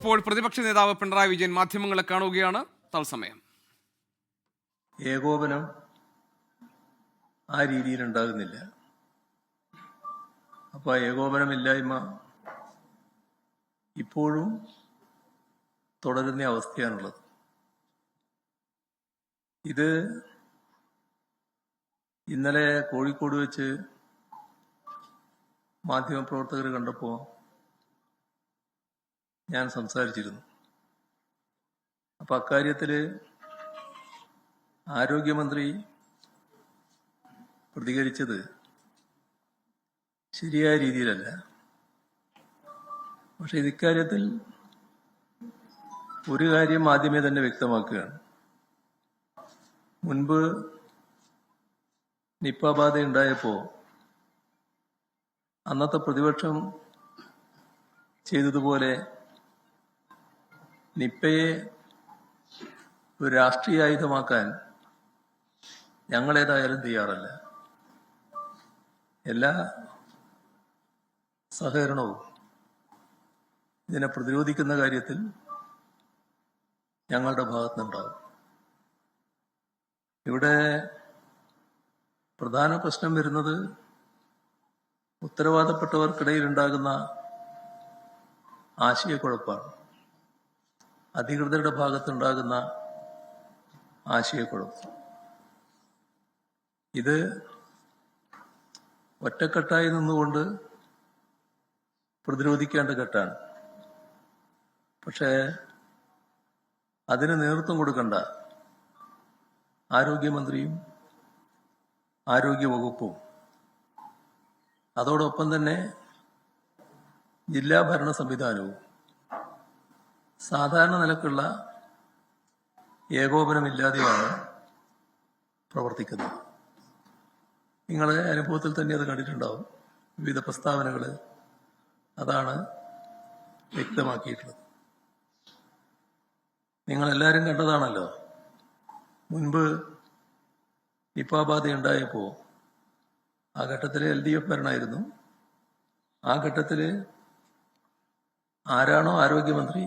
ഇപ്പോൾ പ്രതിപക്ഷ നേതാവ് പിണറായി വിജയൻ മാധ്യമങ്ങളെ കാണുകയാണ്. തത്സമയം ഏകോപനം ആ രീതിയിൽ ഉണ്ടാകുന്നില്ല. അപ്പോൾ ഏകോപനമില്ലായ്മ ഇപ്പോഴും തുടരുന്ന അവസ്ഥയാണുള്ളത്. ഇത് ഇന്നലെ കോഴിക്കോട് വെച്ച് മാധ്യമപ്രവർത്തകർ കണ്ടപ്പോൾ ഞാൻ സംസാരിച്ചിരുന്നു. അപ്പം അക്കാര്യത്തിൽ ആരോഗ്യമന്ത്രി പ്രതികരിച്ചത് ശരിയായ രീതിയിലല്ല. പക്ഷെ ഇക്കാര്യത്തിൽ ഒരു കാര്യം ആദ്യമേ തന്നെ വ്യക്തമാക്കുകയാണ്. മുൻപ് നിപ്പ ബാധ ഉണ്ടായപ്പോൾ അന്നത്തെ പ്രതിപക്ഷം ചെയ്തതുപോലെ നിപ്പയെ ഒരു രാഷ്ട്രീയ ആയുധമാക്കാൻ ഞങ്ങളേതായാലും തയ്യാറല്ല. എല്ലാ സഹകരണവും ഇതിനെ പ്രതിരോധിക്കുന്ന കാര്യത്തിൽ ഞങ്ങളുടെ ഭാഗത്തുനിന്നുണ്ടാകും. ഇവിടെ പ്രധാന പ്രശ്നം വരുന്നത് ഉത്തരവാദപ്പെട്ടവർക്കിടയിൽ ഉണ്ടാകുന്ന ആശയക്കുഴപ്പമാണ്. അധികൃതരുടെ ഭാഗത്തുണ്ടാകുന്ന ആശയക്കുഴപ്പം. ഇത് ഒറ്റക്കെട്ടായി നിന്നുകൊണ്ട് പ്രതിരോധിക്കേണ്ട ഘട്ടമാണ്. പക്ഷേ അതിന് നേതൃത്വം കൊടുക്കേണ്ട ആരോഗ്യമന്ത്രിയും ആരോഗ്യവകുപ്പും അതോടൊപ്പം തന്നെ ജില്ലാ ഭരണ സംവിധാനവും സാധാരണ നിലക്കുള്ള ഏകോപനമില്ലാതെയാണ് പ്രവർത്തിക്കുന്നത്. നിങ്ങളുടെ അനുഭവത്തിൽ തന്നെ അത് കണ്ടിട്ടുണ്ടാവും. വിവിധ പ്രസ്താവനകൾ അതാണ് വ്യക്തമാക്കിയിട്ടുള്ളത്. നിങ്ങളെല്ലാവരും കണ്ടതാണല്ലോ. മുൻപ് നിപ്പ ബാധ ഉണ്ടായപ്പോൾ ആ ഘട്ടത്തിൽ LDF ഭരണമായിരുന്നു. ആ ഘട്ടത്തിൽ ആരാണോ ആരോഗ്യമന്ത്രി,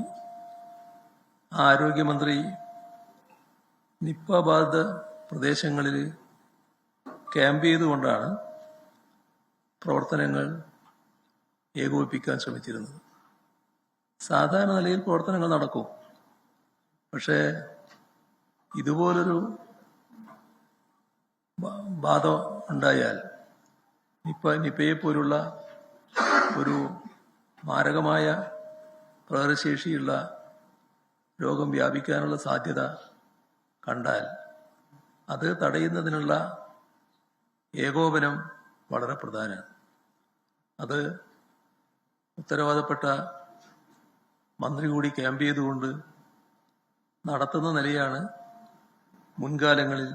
ആ ആരോഗ്യമന്ത്രി നിപ്പ ബാധിത പ്രദേശങ്ങളിൽ ക്യാമ്പ് ചെയ്തുകൊണ്ടാണ് പ്രവർത്തനങ്ങൾ ഏകോപിപ്പിക്കാൻ ശ്രമിച്ചിരുന്നത്. സാധാരണ നിലയിൽ പ്രവർത്തനങ്ങൾ നടക്കും. പക്ഷേ ഇതുപോലൊരു ബാധ ഉണ്ടായാൽ നിപ്പയെ പോലുള്ള ഒരു മാരകമായ പ്രഹരശേഷിയുള്ള രോഗം വ്യാപിക്കാനുള്ള സാധ്യത കണ്ടാൽ അത് തടയുന്നതിനുള്ള ഏകോപനം വളരെ പ്രധാനമാണ്. അത് ഉത്തരവാദപ്പെട്ട മന്ത്രി കൂടി ക്യാമ്പ് ചെയ്തുകൊണ്ട് നടത്തുന്ന നിലയാണ് മുൻകാലങ്ങളിൽ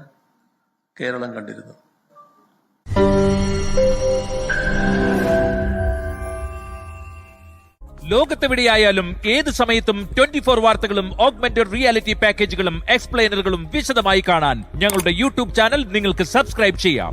കേരളം കണ്ടിരുന്നത്. ലോകത്തെവിടെയായാലും ഏത് സമയത്തും 24 വാർത്തകളും ഓഗ്മെന്റഡ് റിയാലിറ്റി പാക്കേജുകളും എക്സ്പ്ലെയിനറുകളും വിശദമായി കാണാൻ ഞങ്ങളുടെ യൂട്യൂബ് ചാനൽ നിങ്ങൾക്ക് സബ്സ്ക്രൈബ് ചെയ്യാം.